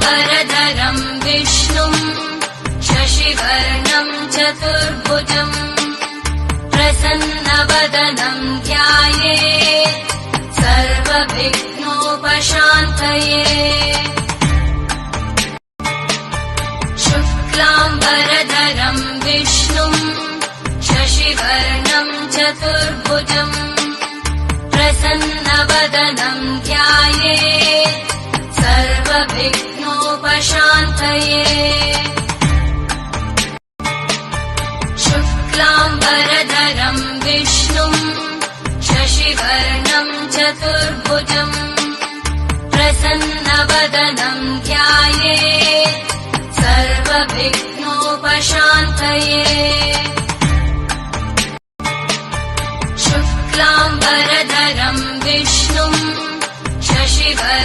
शुक्लाम्बरधरम् विष्णुम् शशिवर्णम् चतुर्भुजम् प्रसन्नवदनम् ध्यायेत् सर्वविघ्नोपशान्तये। शुक्लाम्बरधरम् विष्णुम् शशिवर्णम् चतुर्भुजम् प्रसन्नवदनम् ध्यायेत् सर्वविघ्नोपशान्तये। शुक्लाम्बरधरम् विष्णुम् शशिवर्णम् चतुर्भुजम् प्रसन्नवदनम् ध्यायेत् सर्वविघ्नोपशान्तये।